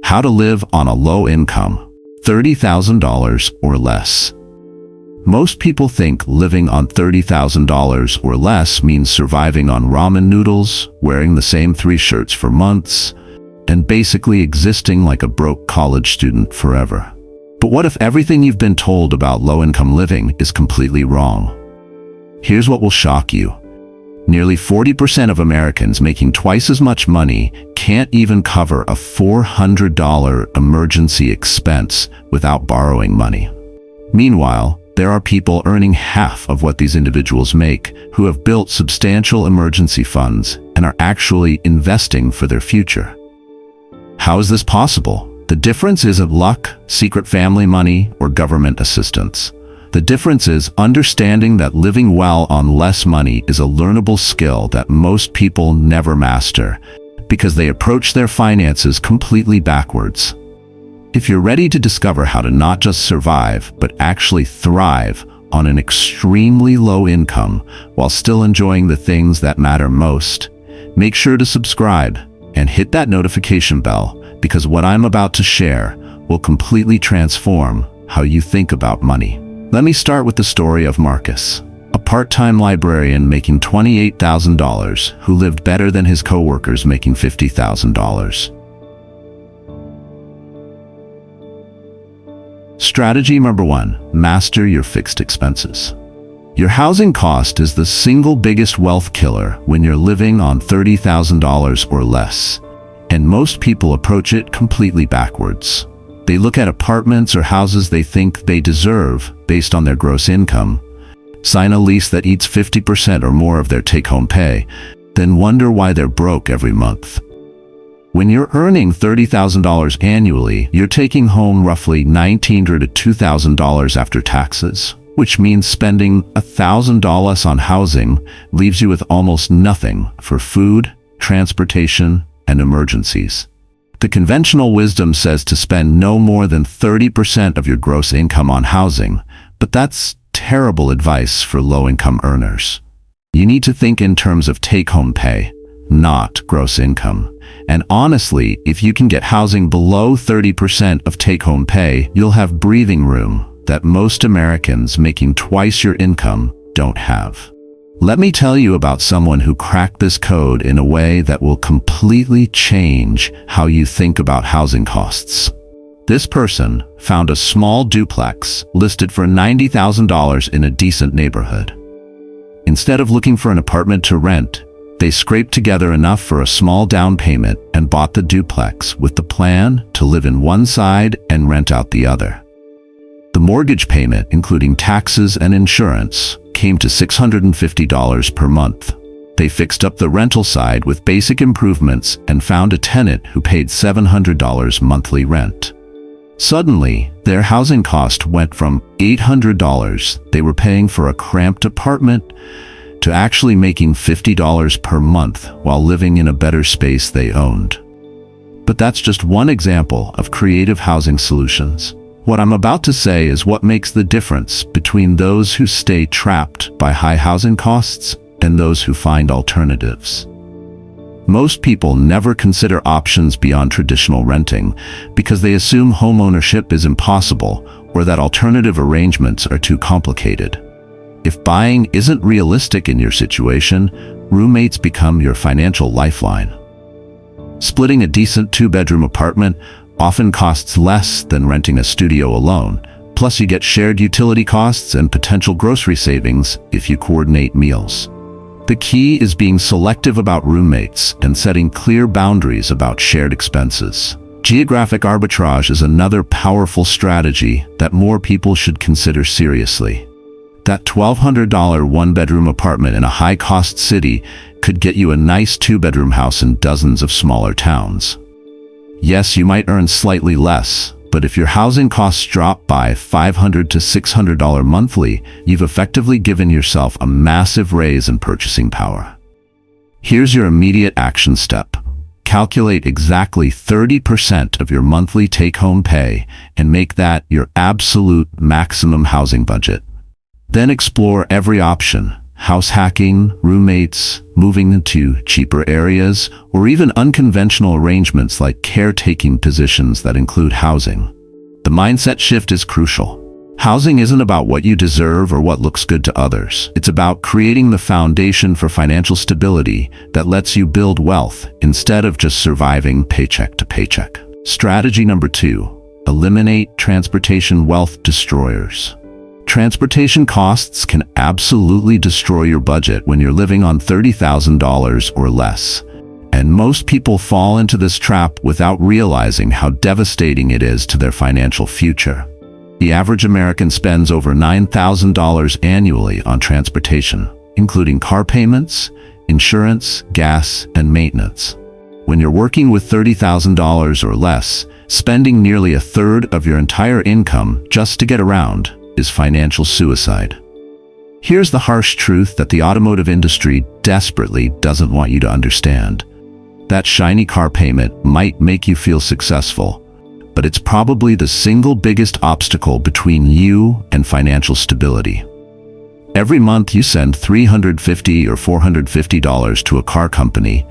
How to live on a low income, $30,000 or less. Most people think living on $30,000 or less means surviving on ramen noodles, wearing the same 3 shirts for months, and basically existing like a broke college student forever. But what if everything you've been told about low-income living is completely wrong? Here's what will shock you. Nearly 40% of Americans making twice as much money can't even cover a $400 emergency expense without borrowing money. Meanwhile, there are people earning half of what these individuals make who have built substantial emergency funds and are actually investing for their future. How is this possible? The difference isn't luck, secret family money, or government assistance. The difference is understanding that living well on less money is a learnable skill that most people never master because they approach their finances completely backwards. If you're ready to discover how to not just survive, but actually thrive on an extremely low income while still enjoying the things that matter most, make sure to subscribe and hit that notification bell because what I'm about to share will completely transform how you think about money. Let me start with the story of Marcus, a part-time librarian making $28,000 who lived better than his coworkers making $50,000. Strategy number 1, master your fixed expenses. Your housing cost is the single biggest wealth killer when you're living on $30,000 or less, and most people approach it completely backwards. They look at apartments or houses they think they deserve based on their gross income, sign a lease that eats 50% or more of their take-home pay, then wonder why they're broke every month. When you're earning $30,000 annually, you're taking home roughly $1,900 to $2,000 after taxes, which means spending $1,000 on housing leaves you with almost nothing for food, transportation, and emergencies. The conventional wisdom says to spend no more than 30% of your gross income on housing, but that's terrible advice for low-income earners. You need to think in terms of take-home pay, not gross income. And honestly, if you can get housing below 30% of take-home pay, you'll have breathing room that most Americans making twice your income don't have. Let me tell you about someone who cracked this code in a way that will completely change how you think about housing costs. This person found a small duplex listed for $90,000 in a decent neighborhood. Instead of looking for an apartment to rent, they scraped together enough for a small down payment and bought the duplex with the plan to live in one side and rent out the other. The mortgage payment, including taxes and insurance, came to $650 per month. They fixed up the rental side with basic improvements and found a tenant who paid $700 monthly rent. Suddenly, their housing cost went from $800 they were paying for a cramped apartment to actually making $50 per month while living in a better space they owned. But that's just one example of creative housing solutions. What I'm about to say is what makes the difference between those who stay trapped by high housing costs and those who find alternatives. Most people never consider options beyond traditional renting because they assume homeownership is impossible or that alternative arrangements are too complicated. If buying isn't realistic in your situation, roommates become your financial lifeline. Splitting a decent 2-bedroom apartment often costs less than renting a studio alone, plus you get shared utility costs and potential grocery savings if you coordinate meals. The key is being selective about roommates and setting clear boundaries about shared expenses. Geographic arbitrage is another powerful strategy that more people should consider seriously. That $1,200 1-bedroom apartment in a high-cost city could get you a nice 2-bedroom house in dozens of smaller towns. Yes, you might earn slightly less, but if your housing costs drop by $500 to $600 monthly, you've effectively given yourself a massive raise in purchasing power. Here's your immediate action step. Calculate exactly 30% of your monthly take-home pay and make that your absolute maximum housing budget. Then explore every option. house hacking, roommates, moving into cheaper areas, or even unconventional arrangements like caretaking positions that include housing. The mindset shift is crucial. Housing isn't about what you deserve or what looks good to others. It's about creating the foundation for financial stability that lets you build wealth instead of just surviving paycheck to paycheck. Strategy number 2, eliminate transportation wealth destroyers. Transportation costs can absolutely destroy your budget when you're living on $30,000 or less. And most people fall into this trap without realizing how devastating it is to their financial future. The average American spends over $9,000 annually on transportation, including car payments, insurance, gas, and maintenance. When you're working with $30,000 or less, spending nearly a third of your entire income just to get around is financial suicide. Here's the harsh truth that the automotive industry desperately doesn't want you to understand. That shiny car payment might make you feel successful, but it's probably the single biggest obstacle between you and financial stability. Every month you send $350 or $450 to a car company.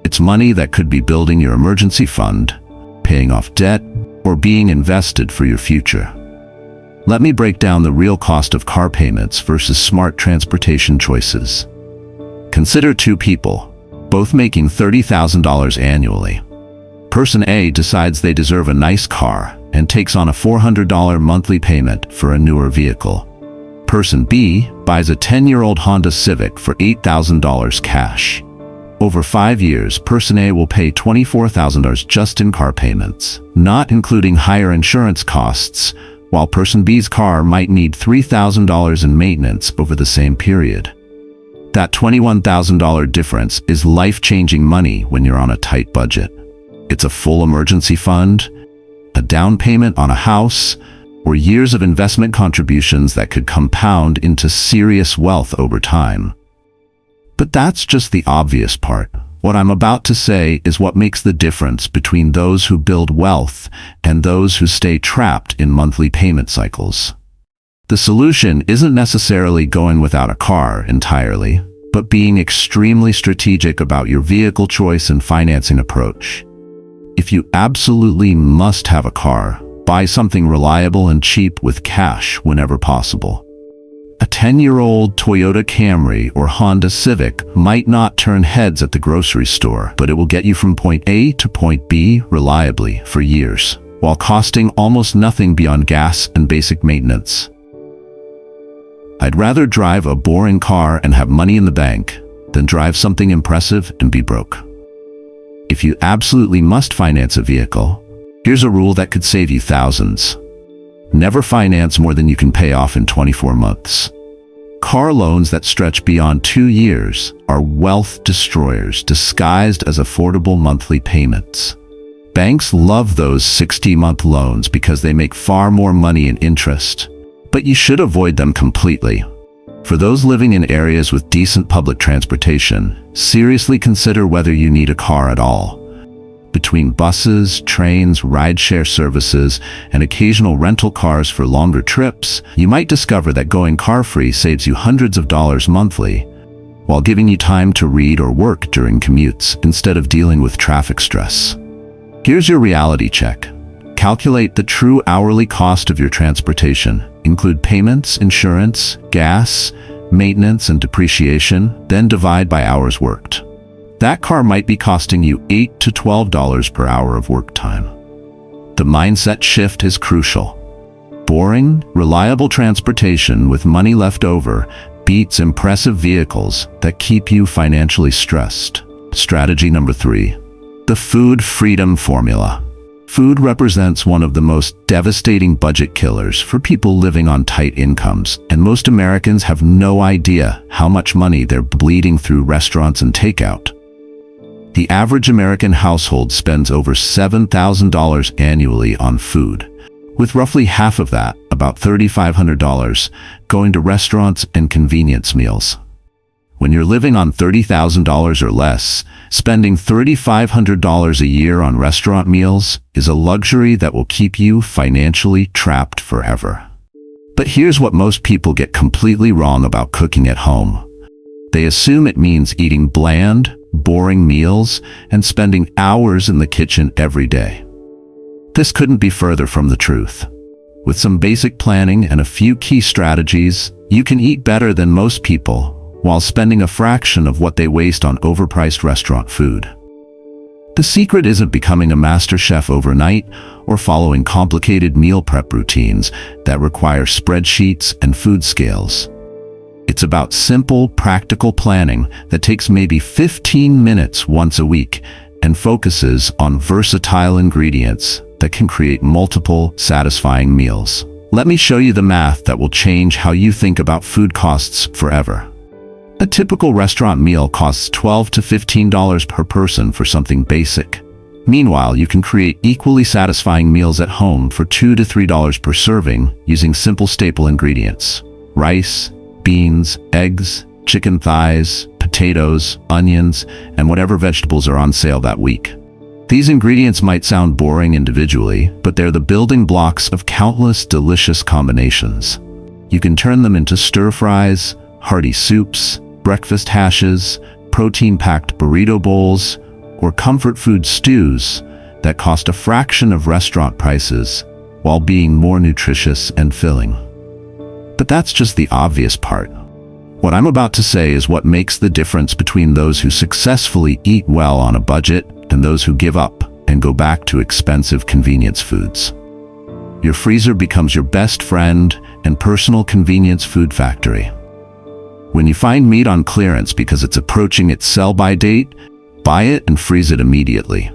It's money that could be building your emergency fund, paying off debt, or being invested for your future. Let me break down the real cost of car payments versus smart transportation choices. Consider two people, both making $30,000 annually. Person A decides they deserve a nice car and takes on a $400 monthly payment for a newer vehicle. Person B buys a 10-year-old Honda Civic for $8,000 cash. Over 5 years, Person A will pay $24,000 just in car payments, not including higher insurance costs, while Person B's car might need $3,000 in maintenance over the same period. That $21,000 difference is life-changing money when you're on a tight budget. It's a full emergency fund, a down payment on a house, or years of investment contributions that could compound into serious wealth over time. But that's just the obvious part. What I'm about to say is what makes the difference between those who build wealth and those who stay trapped in monthly payment cycles. The solution isn't necessarily going without a car entirely, but being extremely strategic about your vehicle choice and financing approach. If you absolutely must have a car, buy something reliable and cheap with cash whenever possible. A 10-year-old Toyota Camry or Honda Civic might not turn heads at the grocery store, but it will get you from point A to point B reliably for years, while costing almost nothing beyond gas and basic maintenance. I'd rather drive a boring car and have money in the bank than drive something impressive and be broke. If you absolutely must finance a vehicle, here's a rule that could save you thousands. Never finance more than you can pay off in 24 months. Car loans that stretch beyond 2 years are wealth destroyers disguised as affordable monthly payments. Banks love those 60-month loans because they make far more money in interest, but you should avoid them completely. For those living in areas with decent public transportation, seriously consider whether you need a car at all. Between buses, trains, rideshare services, and occasional rental cars for longer trips, you might discover that going car-free saves you hundreds of dollars monthly, while giving you time to read or work during commutes instead of dealing with traffic stress. Here's your reality check. Calculate the true hourly cost of your transportation. Include payments, insurance, gas, maintenance, and depreciation, then divide by hours worked. That car might be costing you $8 to $12 per hour of work time. The mindset shift is crucial. Boring, reliable transportation with money left over beats impressive vehicles that keep you financially stressed. Strategy number 3. The food freedom formula. Food represents one of the most devastating budget killers for people living on tight incomes, and most Americans have no idea how much money they're bleeding through restaurants and takeout. The average American household spends over $7,000 annually on food, with roughly half of that, about $3,500, going to restaurants and convenience meals. When you're living on $30,000 or less, spending $3,500 a year on restaurant meals is a luxury that will keep you financially trapped forever. But here's what most people get completely wrong about cooking at home. They assume it means eating bland, boring meals and spending hours in the kitchen every day. This couldn't be further from the truth. With some basic planning and a few key strategies, you can eat better than most people while spending a fraction of what they waste on overpriced restaurant food. The secret isn't becoming a master chef overnight or following complicated meal prep routines that require spreadsheets and food scales. It's about simple, practical planning that takes maybe 15 minutes once a week and focuses on versatile ingredients that can create multiple, satisfying meals. Let me show you the math that will change how you think about food costs forever. A typical restaurant meal costs $12 to $15 per person for something basic. Meanwhile, you can create equally satisfying meals at home for $2 to $3 per serving using simple staple ingredients: rice, beans, eggs, chicken thighs, potatoes, onions, and whatever vegetables are on sale that week. These ingredients might sound boring individually, but they're the building blocks of countless delicious combinations. You can turn them into stir-fries, hearty soups, breakfast hashes, protein-packed burrito bowls, or comfort food stews that cost a fraction of restaurant prices while being more nutritious and filling. But that's just the obvious part. What I'm about to say is what makes the difference between those who successfully eat well on a budget and those who give up and go back to expensive convenience foods. Your freezer becomes your best friend and personal convenience food factory. When you find meat on clearance because it's approaching its sell-by date, buy it and freeze it immediately.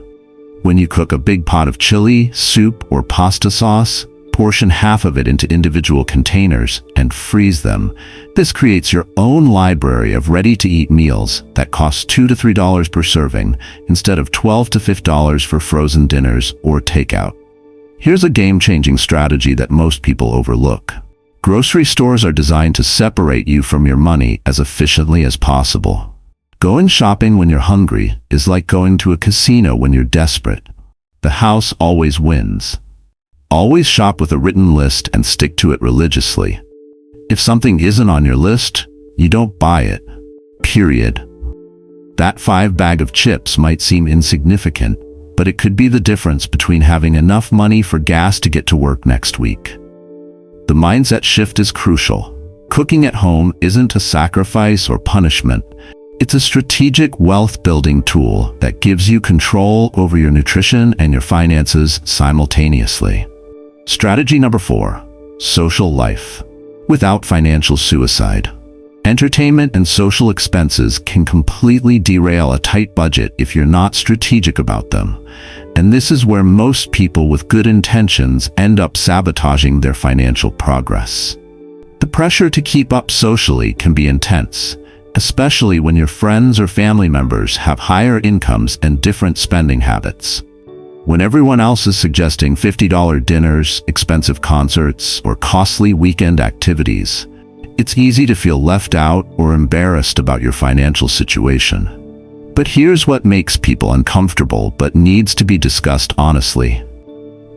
When you cook a big pot of chili, soup, or pasta sauce, portion half of it into individual containers and freeze them. This creates your own library of ready-to-eat meals that cost $2 to $3 per serving instead of $12 to $15 for frozen dinners or takeout. Here's a game-changing strategy that most people overlook. Grocery stores are designed to separate you from your money as efficiently as possible. Going shopping when you're hungry is like going to a casino when you're desperate. The house always wins. Always shop with a written list and stick to it religiously. If something isn't on your list, you don't buy it. Period. That 5 bag of chips might seem insignificant, but it could be the difference between having enough money for gas to get to work next week. The mindset shift is crucial. Cooking at home isn't a sacrifice or punishment. It's a strategic wealth-building tool that gives you control over your nutrition and your finances simultaneously. Strategy number 4, social life. Without financial suicide. Entertainment and social expenses can completely derail a tight budget if you're not strategic about them. And this is where most people with good intentions end up sabotaging their financial progress. The pressure to keep up socially can be intense, especially when your friends or family members have higher incomes and different spending habits. When everyone else is suggesting $50 dinners, expensive concerts, or costly weekend activities, it's easy to feel left out or embarrassed about your financial situation. But here's what makes people uncomfortable but needs to be discussed honestly.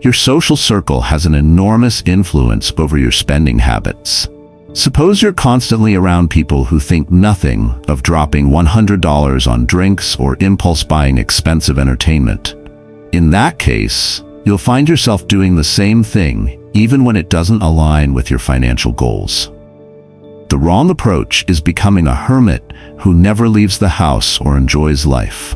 Your social circle has an enormous influence over your spending habits. Suppose you're constantly around people who think nothing of dropping $100 on drinks or impulse buying expensive entertainment. In that case, you'll find yourself doing the same thing even when it doesn't align with your financial goals. The wrong approach is becoming a hermit who never leaves the house or enjoys life.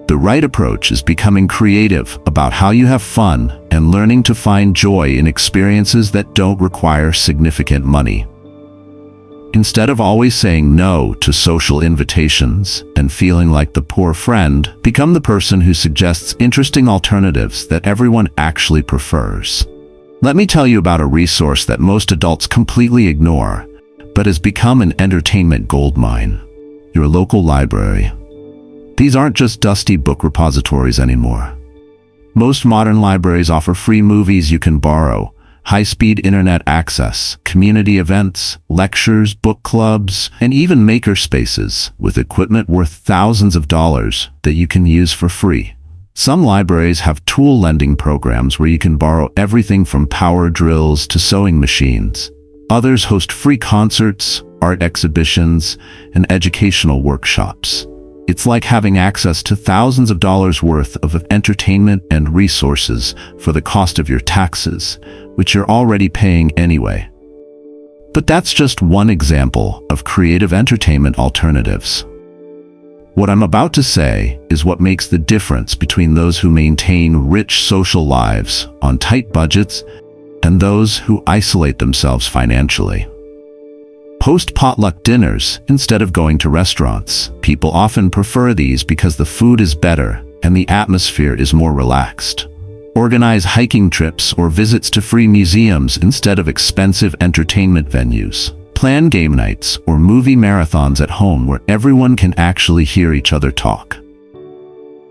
The right approach is becoming creative about how you have fun and learning to find joy in experiences that don't require significant money. Instead of always saying no to social invitations and feeling like the poor friend, become the person who suggests interesting alternatives that everyone actually prefers. Let me tell you about a resource that most adults completely ignore, but has become an entertainment goldmine: your local library. These aren't just dusty book repositories anymore. Most modern libraries offer free movies you can borrow, high-speed internet access, community events, lectures, book clubs, and even maker spaces with equipment worth thousands of dollars that you can use for free. Some libraries have tool lending programs where you can borrow everything from power drills to sewing machines. Others host free concerts, art exhibitions, and educational workshops. It's like having access to thousands of dollars worth of entertainment and resources for the cost of your taxes, which you're already paying anyway. But that's just one example of creative entertainment alternatives. What I'm about to say is what makes the difference between those who maintain rich social lives on tight budgets and those who isolate themselves financially. Post-potluck dinners instead of going to restaurants. People often prefer these because the food is better and the atmosphere is more relaxed. Organize hiking trips or visits to free museums instead of expensive entertainment venues. Plan game nights or movie marathons at home where everyone can actually hear each other talk.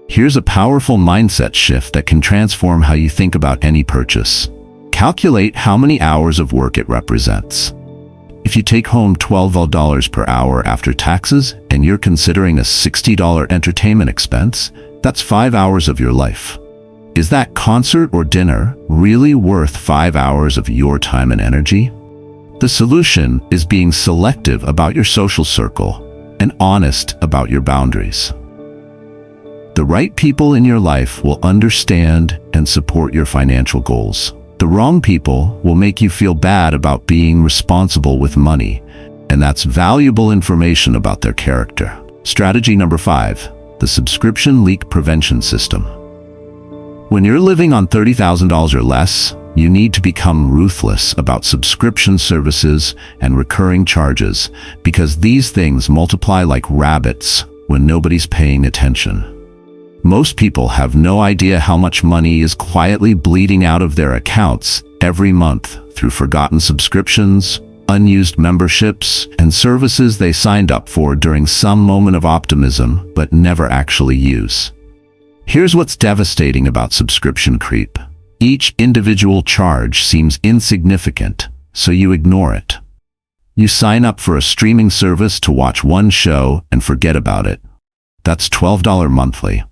Here's a powerful mindset shift that can transform how you think about any purchase. Calculate how many hours of work it represents. If you take home $12 per hour after taxes and you're considering a $60 entertainment expense, that's 5 hours of your life. Is that concert or dinner really worth 5 hours of your time and energy? The solution is being selective about your social circle and honest about your boundaries. The right people in your life will understand and support your financial goals. The wrong people will make you feel bad about being responsible with money, and that's valuable information about their character. Strategy number 5, the subscription leak prevention system. When you're living on $30,000 or less, you need to become ruthless about subscription services and recurring charges because these things multiply like rabbits when nobody's paying attention. Most people have no idea how much money is quietly bleeding out of their accounts every month through forgotten subscriptions, unused memberships, and services they signed up for during some moment of optimism but never actually use. Here's what's devastating about subscription creep. Each individual charge seems insignificant, so you ignore it. You sign up for a streaming service to watch one show and forget about it. That's $12 monthly.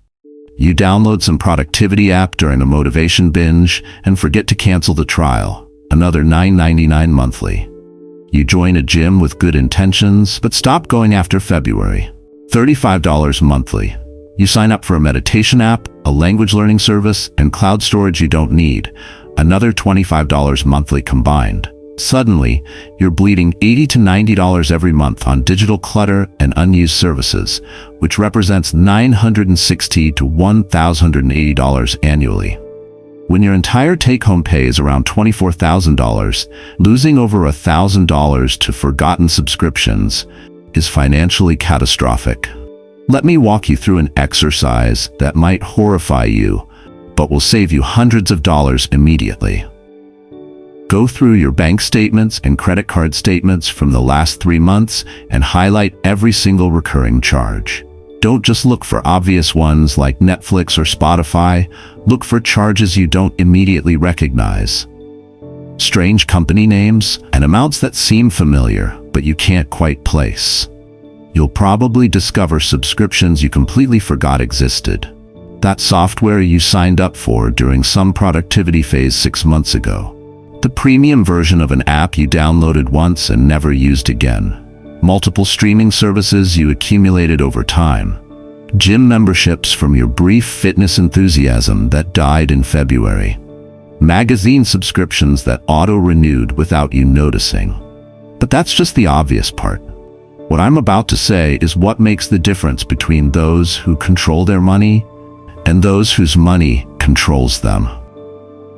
You download some productivity app during a motivation binge and forget to cancel the trial. Another $9.99 monthly. You join a gym with good intentions, but stop going after February. $35 monthly. You sign up for a meditation app, a language learning service, and cloud storage you don't need. Another $25 monthly combined. Suddenly, you're bleeding $80 to $90 every month on digital clutter and unused services, which represents $960 to $1,080 annually. When your entire take-home pay is around $24,000, losing over $1,000 to forgotten subscriptions is financially catastrophic. Let me walk you through an exercise that might horrify you, but will save you hundreds of dollars immediately. Go through your bank statements and credit card statements from the last 3 months and highlight every single recurring charge. Don't just look for obvious ones like Netflix or Spotify. Look for charges you don't immediately recognize. Strange company names and amounts that seem familiar, but you can't quite place. You'll probably discover subscriptions you completely forgot existed. That software you signed up for during some productivity phase 6 months ago. The premium version of an app you downloaded once and never used again. Multiple streaming services you accumulated over time. Gym memberships from your brief fitness enthusiasm that died in February. Magazine subscriptions that auto-renewed without you noticing. But that's just the obvious part. What I'm about to say is what makes the difference between those who control their money and those whose money controls them.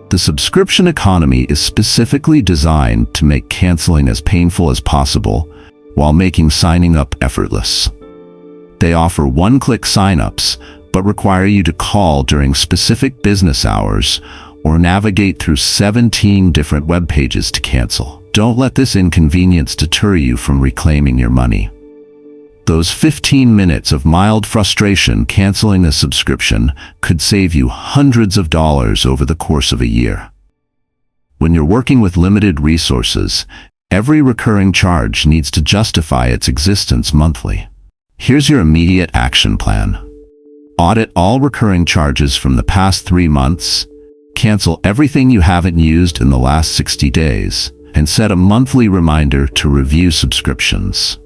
The subscription economy is specifically designed to make canceling as painful as possible while making signing up effortless. They offer one-click sign-ups, but require you to call during specific business hours or navigate through 17 different web pages to cancel. Don't let this inconvenience deter you from reclaiming your money. Those 15 minutes of mild frustration canceling a subscription could save you hundreds of dollars over the course of a year. When you're working with limited resources, every recurring charge needs to justify its existence monthly. Here's your immediate action plan. Audit all recurring charges from the past 3 months. Cancel everything you haven't used in the last 60 days. and set a monthly reminder to review subscriptions.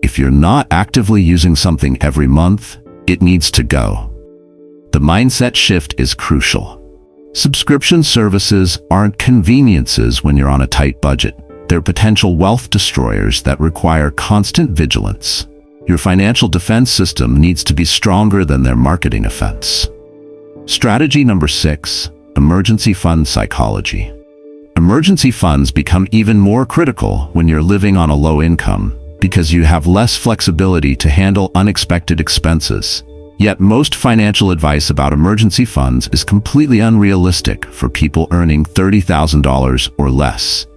If you're not actively using something every month, it needs to go. The mindset shift is crucial. Subscription services aren't conveniences when you're on a tight budget. They're potential wealth destroyers that require constant vigilance. Your financial defense system needs to be stronger than their marketing offense. Strategy number 6, emergency fund psychology. Emergency funds become even more critical when you're living on a low income because you have less flexibility to handle unexpected expenses. Yet most financial advice about emergency funds is completely unrealistic for people earning $30,000 or less.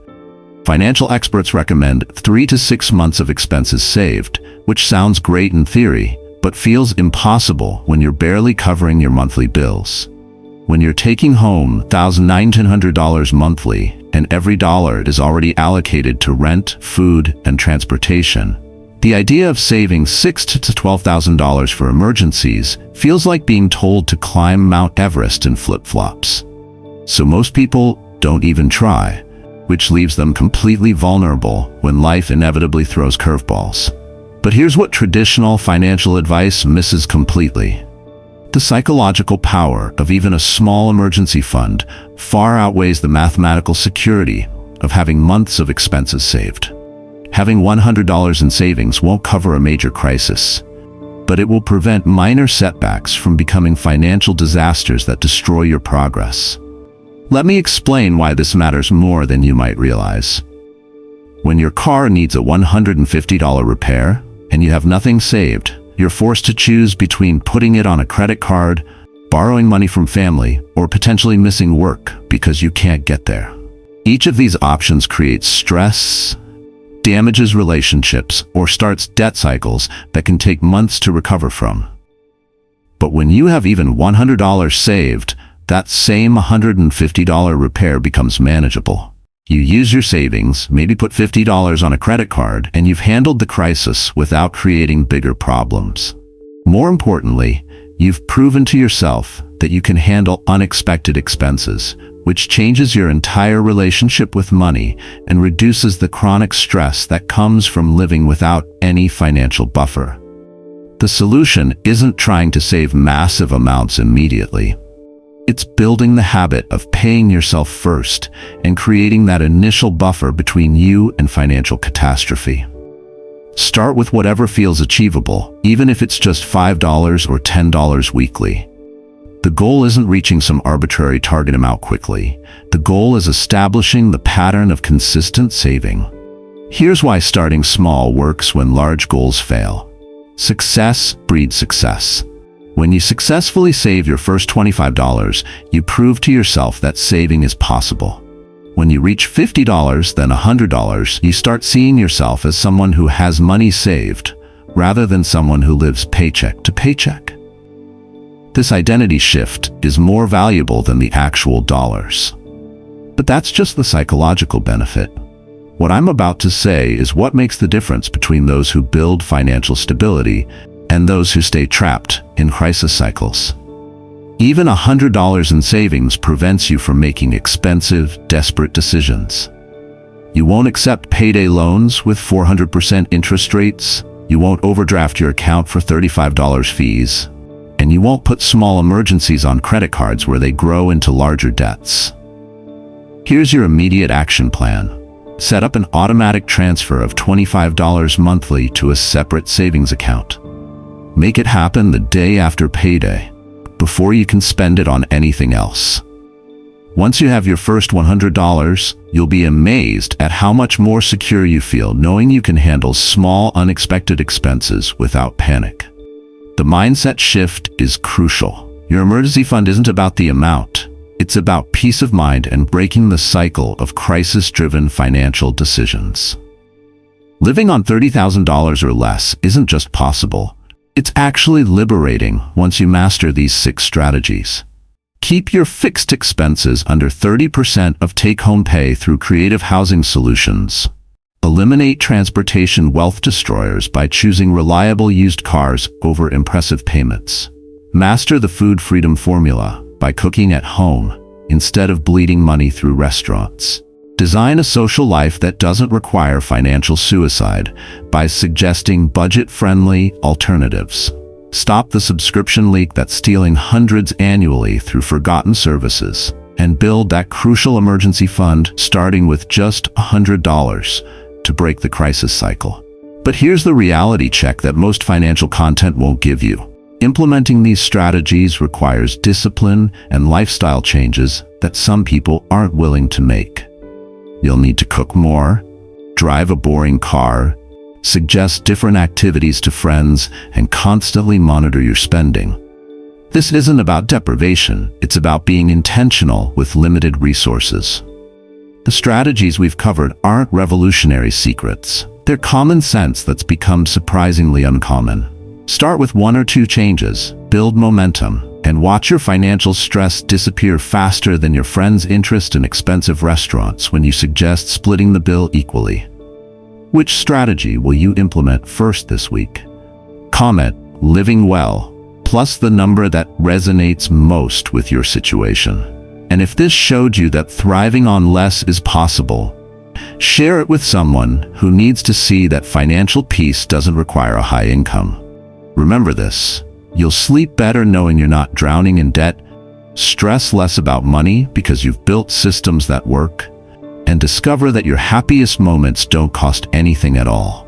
Financial experts recommend 3 to 6 months of expenses saved, which sounds great in theory, but feels impossible when you're barely covering your monthly bills. When you're taking home $1,900 monthly and every dollar is already allocated to rent, food, and transportation, the idea of saving $6,000 to $12,000 for emergencies feels like being told to climb Mount Everest in flip-flops. So most people don't even try, which leaves them completely vulnerable when life inevitably throws curveballs. But here's what traditional financial advice misses completely. The psychological power of even a small emergency fund far outweighs the mathematical security of having months of expenses saved. Having $100 in savings won't cover a major crisis, but it will prevent minor setbacks from becoming financial disasters that destroy your progress. Let me explain why this matters more than you might realize. When your car needs a $150 repair and you have nothing saved, you're forced to choose between putting it on a credit card, borrowing money from family, or potentially missing work because you can't get there. Each of these options creates stress, damages relationships, or starts debt cycles that can take months to recover from. But when you have even $100 saved, that same $150 repair becomes manageable. You use your savings, maybe put $50 on a credit card, and you've handled the crisis without creating bigger problems. More importantly, you've proven to yourself that you can handle unexpected expenses, which changes your entire relationship with money and reduces the chronic stress that comes from living without any financial buffer. The solution isn't trying to save massive amounts immediately. It's building the habit of paying yourself first and creating that initial buffer between you and financial catastrophe. Start with whatever feels achievable, even if it's just $5 or $10 weekly. The goal isn't reaching some arbitrary target amount quickly. The goal is establishing the pattern of consistent saving. Here's why starting small works when large goals fail. Success breeds success. When you successfully save your first $25, you prove to yourself that saving is possible. When you reach $50, then $100, you start seeing yourself as someone who has money saved, rather than someone who lives paycheck to paycheck. This identity shift is more valuable than the actual dollars. But that's just the psychological benefit. What I'm about to say is what makes the difference between those who build financial stability and those who stay trapped in crisis cycles. Even $100 in savings prevents you from making expensive, desperate decisions. You won't accept payday loans with 400% interest rates, you won't overdraft your account for $35 fees, and you won't put small emergencies on credit cards where they grow into larger debts. Here's your immediate action plan. Set up an automatic transfer of $25 monthly to a separate savings account. Make it happen the day after payday, before you can spend it on anything else. Once you have your first $100, you'll be amazed at how much more secure you feel knowing you can handle small, unexpected expenses without panic. The mindset shift is crucial. Your emergency fund isn't about the amount. It's about peace of mind and breaking the cycle of crisis-driven financial decisions. Living on $30,000 or less isn't just possible. It's actually liberating once you master these 6 strategies. Keep your fixed expenses under 30% of take-home pay through creative housing solutions. Eliminate transportation wealth destroyers by choosing reliable used cars over impressive payments. Master the food freedom formula by cooking at home instead of bleeding money through restaurants. Design a social life that doesn't require financial suicide by suggesting budget-friendly alternatives. Stop the subscription leak that's stealing hundreds annually through forgotten services, and build that crucial emergency fund starting with just $100 to break the crisis cycle. But here's the reality check that most financial content won't give you. Implementing these strategies requires discipline and lifestyle changes that some people aren't willing to make. You'll need to cook more, drive a boring car, suggest different activities to friends, and constantly monitor your spending. This isn't about deprivation, it's about being intentional with limited resources. The strategies we've covered aren't revolutionary secrets. They're common sense that's become surprisingly uncommon. Start with 1 or 2 changes, build momentum, and watch your financial stress disappear faster than your friend's interest in expensive restaurants when you suggest splitting the bill equally. Which strategy will you implement first this week? Comment "living well" plus the number that resonates most with your situation. And if this showed you that thriving on less is possible, share it with someone who needs to see that financial peace doesn't require a high income. Remember this: you'll sleep better knowing you're not drowning in debt, stress less about money because you've built systems that work, and discover that your happiest moments don't cost anything at all.